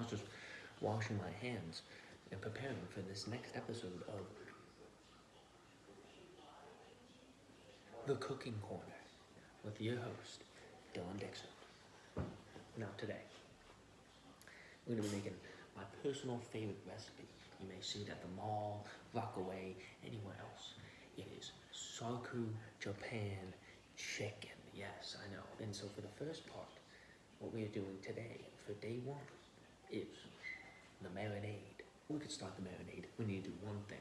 was just washing my hands and preparing for this next episode of The Cooking Corner with your host, Dylan Dixon. Now today, we're going to be making my personal favorite recipe. You may see it at the mall, Rockaway, anywhere else. It is Sarku Japan chicken. Yes, I know. And so for the first part, what we are doing today for day one is the marinade. We could start the marinade. We need to do one thing.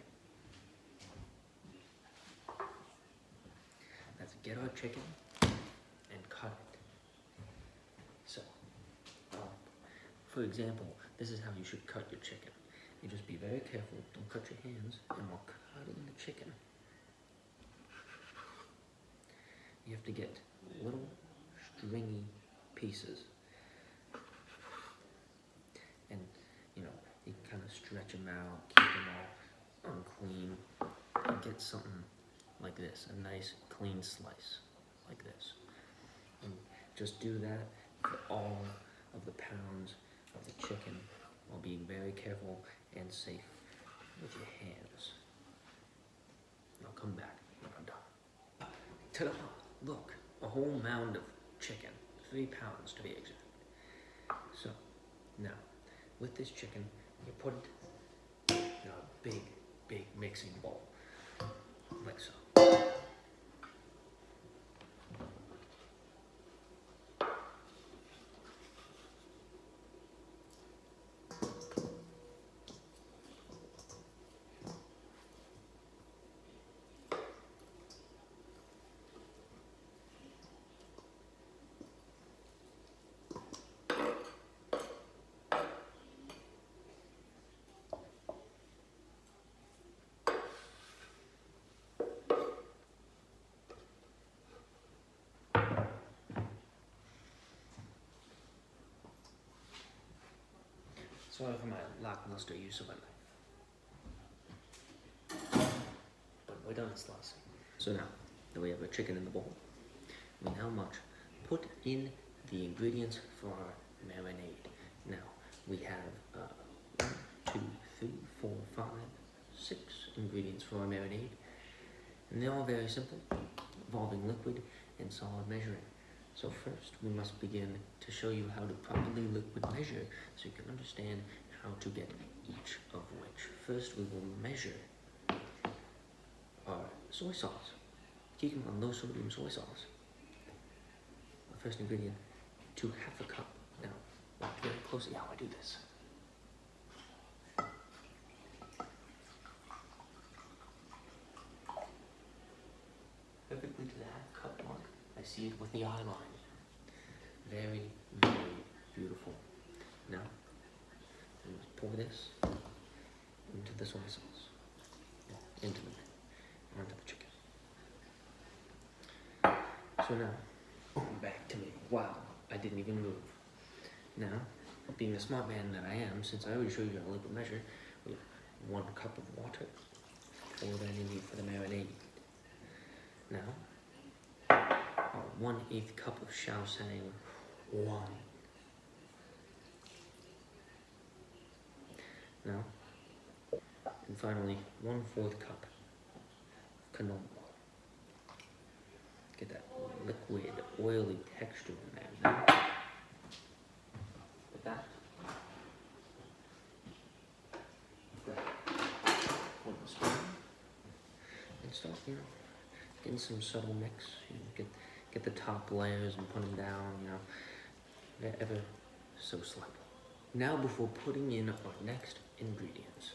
That's get our chicken and cut it. So, for example, this is how you should cut your chicken. You just be very careful, don't cut your hands, and while cutting the chicken, you have to get little stringy pieces. And, you kind of stretch them out, keep them all unclean, and get something like this, a nice clean slice, like this. And just do that for all of the pounds of the chicken while being very careful and safe with your hands. And I'll come back when I'm done. Ta-da! Look, a whole mound of chicken, 3 pounds to be exact. So, now, with this chicken, you put it in a big, big mixing bowl, like so. Sorry for my lackluster use of a knife. But we're done slicing. So now that we have our chicken in the bowl, we now must put in the ingredients for our marinade. Now we have 1, 2, 3, 4, 5, 6 ingredients for our marinade. And they're all very simple, involving liquid and solid measuring. So first, we must begin to show you how to properly liquid measure so you can understand how to get each of which. First, we will measure our soy sauce. Kikkoman low sodium soy sauce. The first ingredient to 1/2 cup. Now, watch very closely how I do this. Perfectly to the 1/2 cup mark. I see it with the eye line. Very, very beautiful. Now, we must pour this into the soy sauce, onto the chicken. So now, back to me. Wow, I didn't even move. Now, being the smart man that I am, since I already showed you how to liquid measure, we have 1 cup of water. Pour that in for the marinade. Now, 1/8 cup of Shaoxing wine. Now, and finally, 1/4 cup of canola. Get that liquid, oily texture in there. Now, with that, hold the spoon and start, getting some subtle mix. Get the top layers and put them down, ever so slightly. Now, before putting in our next ingredients,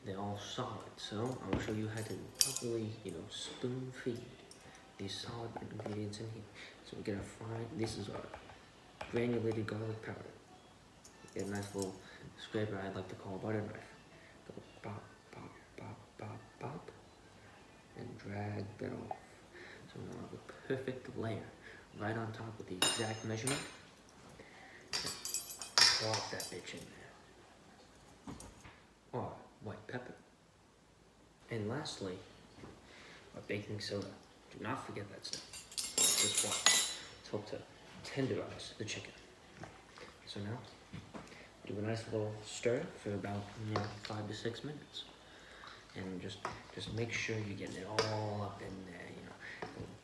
they're all solid, so I'll show you how to properly, spoon feed these solid ingredients in here. So we're gonna this is our granulated garlic powder. Get a nice little scraper I like to call a butter knife. Go pop, pop, pop, pop, pop, and drag that off. So we're gonna have a perfect layer right on top with the exact measurement. Plop that bitch in there. Our white pepper. And lastly, our baking soda. Do not forget that stuff. Just watch. It's helped to tenderize the chicken. So now, do a nice little stir for about 5 to 6 minutes. And just make sure you're getting it all up in there,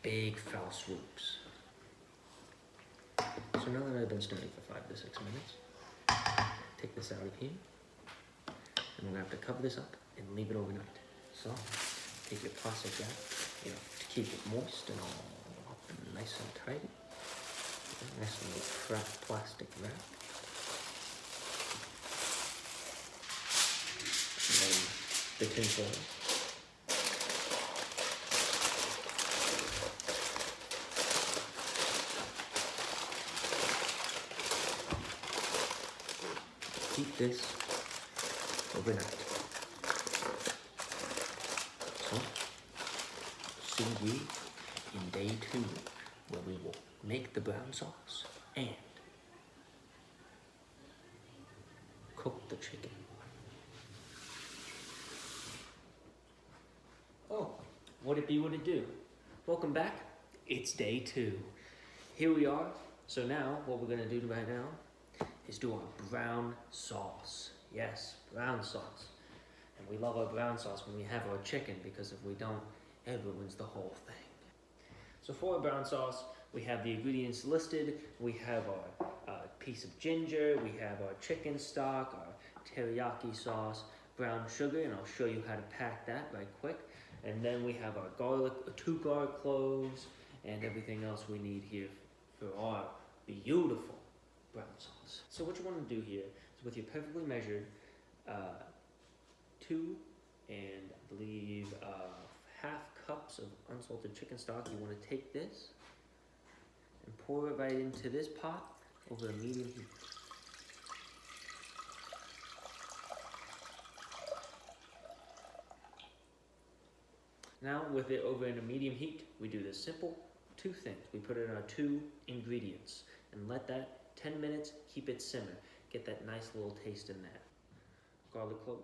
big foul swoops. So now that I've been stirring for 5 to 6 minutes, take this out of here, and we're gonna have to cover this up and leave it overnight. So take your plastic wrap, to keep it moist and all up and nice and tight. Nice little plastic wrap. And then the tin foil. Keep this overnight. So, see you in day 2, where we will make the brown sauce and cook the chicken. Oh, what it be, what it do? Welcome back. It's day 2. Here we are. So now, what we're gonna do right now is do our brown sauce. Yes, brown sauce. And we love our brown sauce when we have our chicken, because if we don't, it ruins the whole thing. So for our brown sauce, we have the ingredients listed. We have our piece of ginger, we have our chicken stock, our teriyaki sauce, brown sugar, and I'll show you how to pack that right quick. And then we have our garlic, 2 garlic cloves, and everything else we need here for our beautiful brown sauce. So what you want to do here is, with your perfectly measured 2 and I believe half cups of unsalted chicken stock, you want to take this and pour it right into this pot over a medium heat. Now with it over in a medium heat, we do the simple 2 things. We put in our 2 ingredients and let that 10 minutes, keep it simmer. Get that nice little taste in there. Garlic cloves.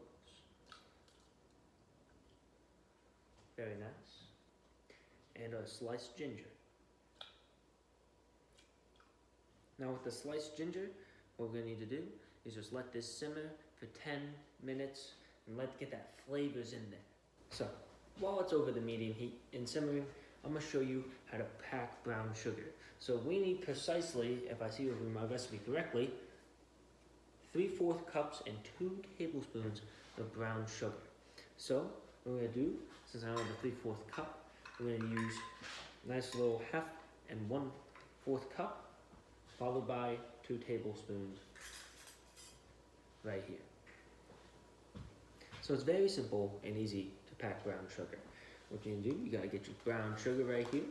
Very nice. And a sliced ginger. Now with the sliced ginger, what we're gonna need to do is just let this simmer for 10 minutes and get that flavors in there. So, while it's over the medium heat and simmering, I'm gonna show you how to pack brown sugar. So we need precisely, if I see over my recipe correctly, 3/4 cups and 2 tablespoons of brown sugar. So what we're gonna do, since I don't have a 3/4 cup, we're gonna use a nice little 1/2 and 1/4 cup, followed by 2 tablespoons right here. So it's very simple and easy to pack brown sugar. What you do, you gotta get your brown sugar right here.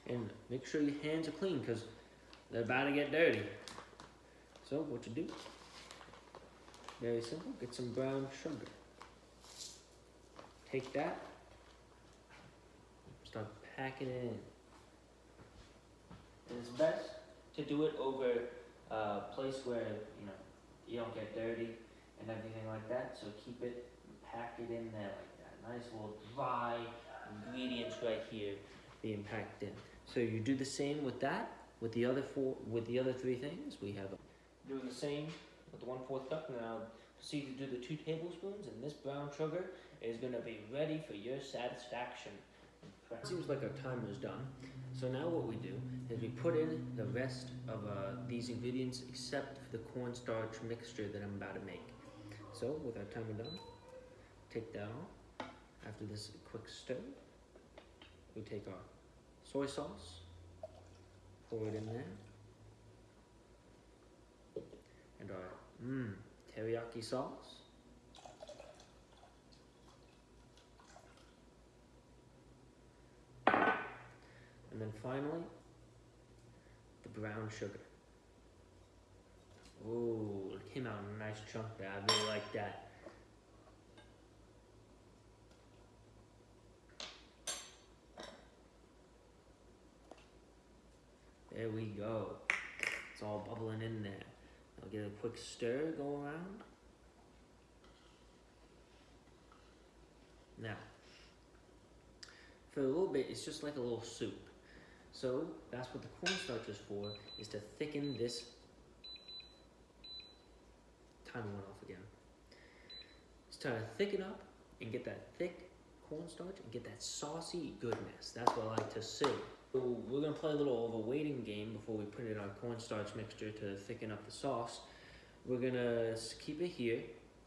And make sure your hands are clean, because they're about to get dirty. So what you do, very simple, get some brown sugar. Take that, start packing it in. And it's best to do it over a place where you don't get dirty and everything like that. So keep it, pack it in there like that. Nice little dry ingredients right here being packed in. So you do the same with that, with the other 3 things. We have doing the same with the 1/4 cup. Now proceed to do the 2 tablespoons, and this brown sugar is gonna be ready for your satisfaction. It seems like our timer is done. So now what we do is we put in the rest of these ingredients, except for the cornstarch mixture that I'm about to make. So with our timer done, take that off. After this quick stir, we take our soy sauce, pour it in there, and our teriyaki sauce. And then finally, the brown sugar. Ooh, it came out in a nice chunk there. I really like that. There we go. It's all bubbling in there. I'll get a quick stir, go around. Now, for a little bit, it's just like a little soup. So that's what the cornstarch is for, is to thicken this timer went off again. It's time to thicken up and get that thick cornstarch and get that saucy goodness. That's what I like to see. So we're gonna play a little of a waiting game before we put in our cornstarch mixture to thicken up the sauce. We're gonna keep it here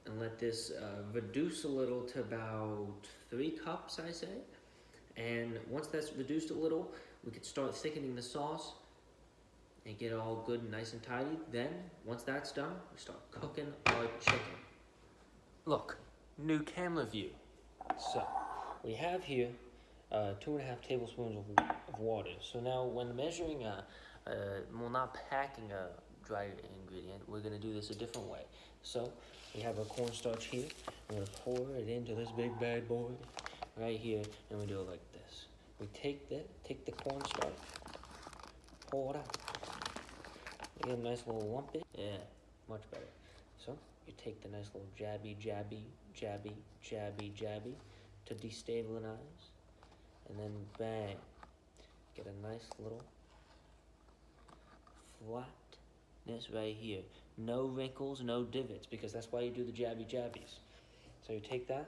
and let this reduce a little to about 3 cups, I say. And once that's reduced a little, we can start thickening the sauce and get it all good and nice and tidy. Then, once that's done, we start cooking our chicken. Look, new camera view. So, we have here 2.5 tablespoons of water. So now when measuring, well, not packing a dry ingredient, we're gonna do this a different way. So, we have our cornstarch here. We're gonna pour it into this big bad boy right here, and we do it like this. We take the cornstarch, pour it out. You get a nice little lump in. Yeah, much better. So, you take the nice little jabby to destabilize, and then bang, get a nice little flatness right here. No wrinkles, no divots, because that's why you do the jabbies. So you take that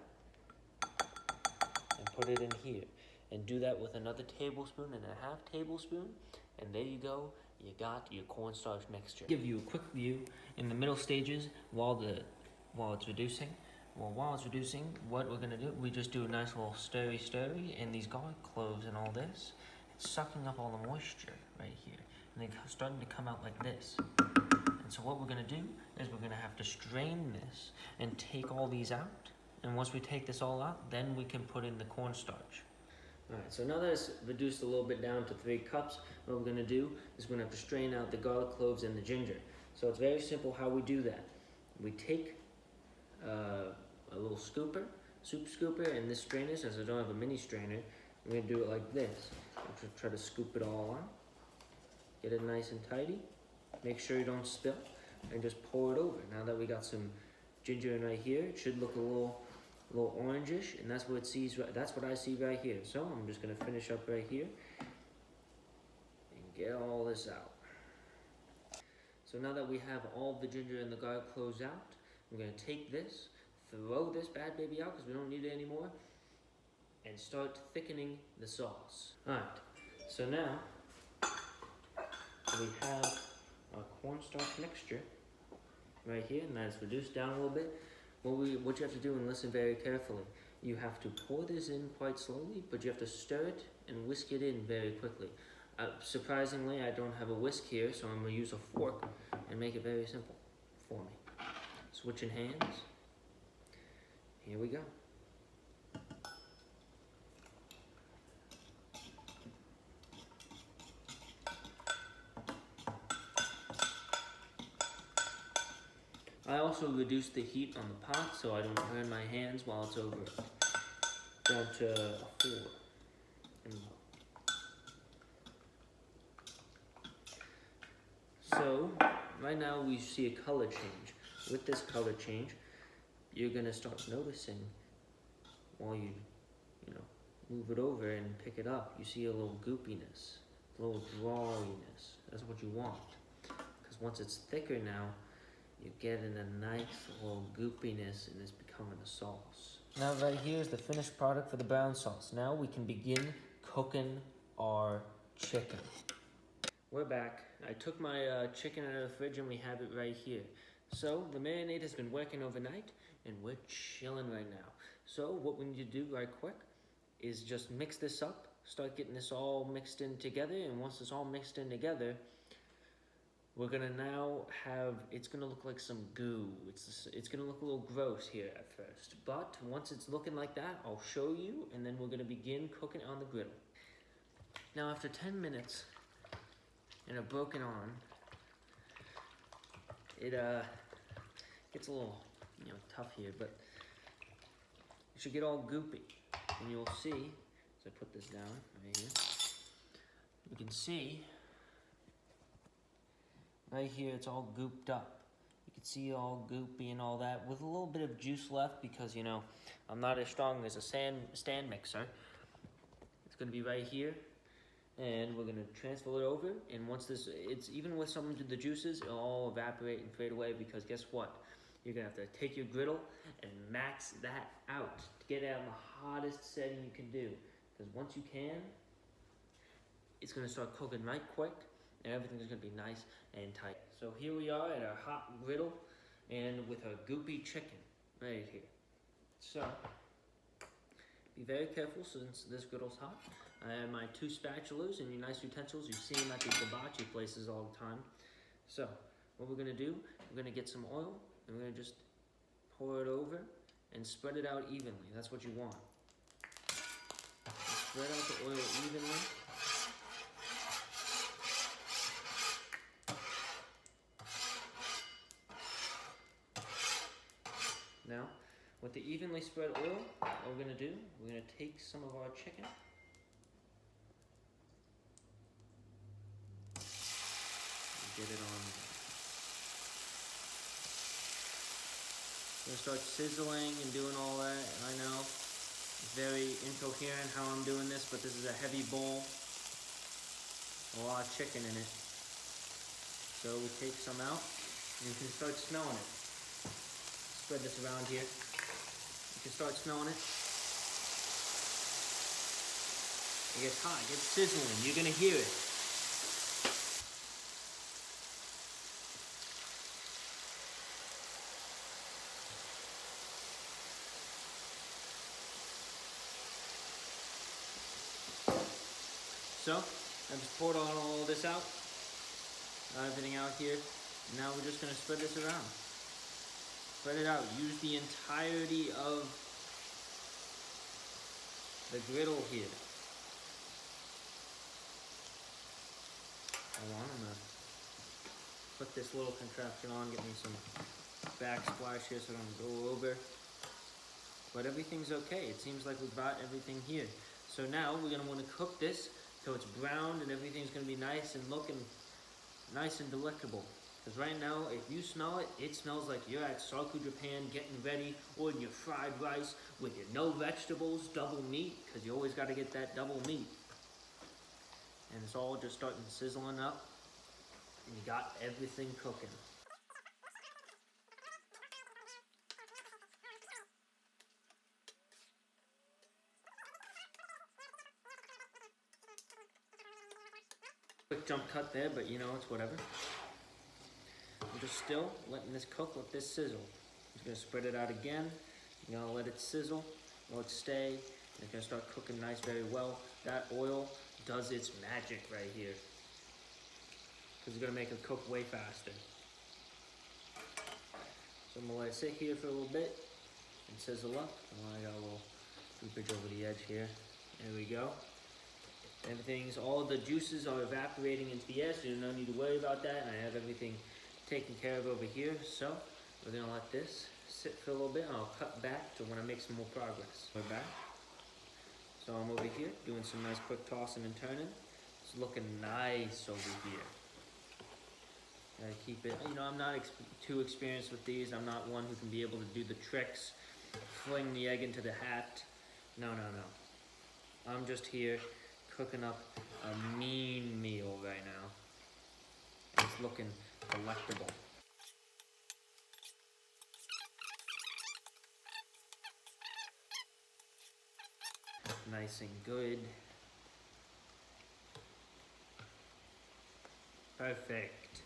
and put it in here, and do that with another 1.5 tablespoons, and there you go. You got your cornstarch mixture. Give you a quick view in the middle stages while it's reducing. Well, while it's reducing, what we're gonna do, we just do a nice little stirry, and these garlic cloves and all this, it's sucking up all the moisture right here, and they're starting to come out like this. And so what we're gonna do is we're gonna have to strain this and take all these out. And once we take this all out, then we can put in the cornstarch. All right, so now that it's reduced a little bit down to 3 cups, what we're gonna do is we're gonna have to strain out the garlic cloves and the ginger. So it's very simple how we do that. We take a little soup scooper, and this strainer, since I don't have a mini strainer, I'm gonna do it like this. I'm try to scoop it all out, get it nice and tidy, make sure you don't spill, and just pour it over. Now that we got some ginger in right here, it should look a little orangish, and that's what it sees. That's what I see right here. So I'm just gonna finish up right here and get all this out. So now that we have all the ginger and the garlic cloves out, I'm gonna take this, throw this bad baby out because we don't need it anymore, and start thickening the sauce. All right. So now we have our cornstarch mixture right here, and that's reduced down a little bit. What you have to do, and listen very carefully, you have to pour this in quite slowly, but you have to stir it and whisk it in very quickly. Surprisingly, I don't have a whisk here, so I'm gonna use a fork and make it very simple for me. Switching hands. Here we go. I also reduced the heat on the pot so I don't burn my hands while it's over. Down to 4. So, right now we see a color change. With this color change, you're gonna start noticing while you move it over and pick it up, you see a little goopiness, a little drawiness. That's what you want. Because once it's thicker now, you're getting a nice little goopiness, and it's becoming a sauce. Now right here is the finished product for the brown sauce. Now we can begin cooking our chicken. We're back. I took my chicken out of the fridge and we have it right here. So the marinade has been working overnight and we're chilling right now. So what we need to do right quick is just mix this up, start getting this all mixed in together, and once it's all mixed in together, we're gonna now have, it's gonna look like some goo. It's gonna look a little gross here at first, but once it's looking like that, I'll show you, and then we're gonna begin cooking on the griddle. Now after 10 minutes and a broken arm, it gets a little tough here, but it should get all goopy, and you'll see as I put this down right here, you can see right here it's all gooped up. You can see all goopy and all that with a little bit of juice left because I'm not as strong as a stand mixer. It's gonna be right here, and we're gonna transfer it over, and once it's even with some of the juices, it'll all evaporate and fade away because guess what? you're gonna have to take your griddle and max that out to get it on the hottest setting you can do. Because once you can, it's gonna start cooking right quick and everything's gonna be nice and tight. So here we are at our hot griddle and with our goopy chicken right here. So, be very careful since this griddle's hot. I have my 2 spatulas and your nice utensils. You see them at these hibachi places all the time. So, what we're gonna do, we're gonna get some oil and we're gonna just pour it over and spread it out evenly. That's what you want. Spread out the oil evenly. Now, with the evenly spread oil, what we're gonna do, we're gonna take some of our chicken. Get it on. Gonna start sizzling and doing all that. I know it's very incoherent how I'm doing this, but this is a heavy bowl. A lot of chicken in it. So we take some out and you can start smelling it. Spread this around here. You can start smelling it. It gets hot, it gets sizzling. You're gonna hear it. So, I just poured all this out, everything out here. Now we're just gonna spread this around. Spread it out. Use the entirety of the griddle here. Hold on, I'm gonna put this little contraption on, get me some backsplash here so I don't go over. But everything's okay. It seems like we've got everything here. So now we're gonna wanna cook this till it's browned and everything's gonna be nice and looking nice and delectable. Because right now, if you smell it, it smells like you're at Sarku, Japan, getting ready, ordering your fried rice with your no vegetables, double meat, because you always got to get that double meat. And it's all just starting sizzling up, and you got everything cooking. Quick jump cut there, but you know, it's whatever. I'm just still letting this cook, let this sizzle. I'm just gonna spread it out again. You're gonna let it sizzle, let it stay. And it's gonna start cooking nice very well. That oil does its magic right here. Because it's gonna make it cook way faster. So I'm gonna let it sit here for a little bit and sizzle up. Oh, I got a little droopage over the edge here. There we go. All the juices are evaporating into the air, so you don't need to worry about that. And I have everything taken care of over here. So we're gonna let this sit for a little bit and I'll cut back to when I make some more progress. We're back. So I'm over here doing some nice quick tossing and turning. It's looking nice over here. Gotta keep it, you know, I'm not too experienced with these. I'm not one who can be able to do the tricks, fling the egg into the hat. No. I'm just here cooking up a mean meal right now. It's looking delectable. Nice and good. Perfect.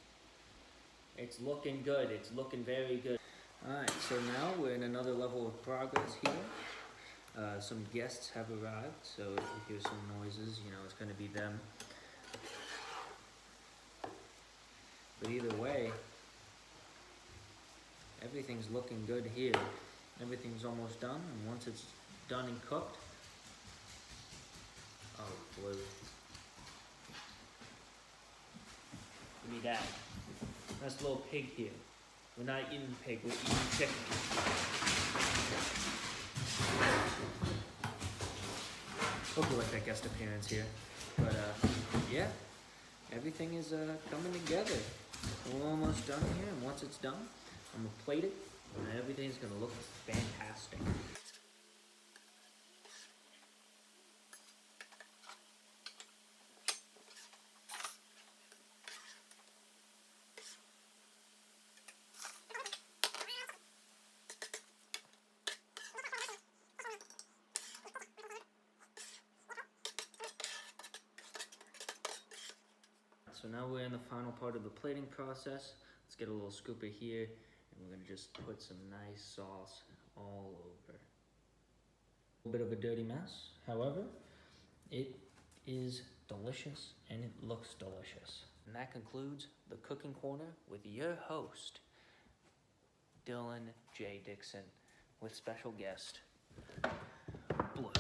It's looking good. It's looking very good. Alright, so now we're in another level of progress here. Some guests have arrived, so if you hear some noises, you know, it's going to be them. But either way, everything's looking good here. Everything's almost done, and once it's done and cooked, oh, blue. Give me that. That's a little pig here. We're not eating pig, we're eating chicken. Hope you like that guest appearance here. But yeah, everything is coming together. We're almost done here, and once it's done, I'm gonna plate it, and everything's gonna look fantastic. now we're in the final part of the plating process. Let's get a little scooper here, and we're gonna just put some nice sauce all over. A little bit of a dirty mess, however, it is delicious and it looks delicious. And that concludes the Cooking Corner with your host, Dylan J. Dixon, with special guest, Blue.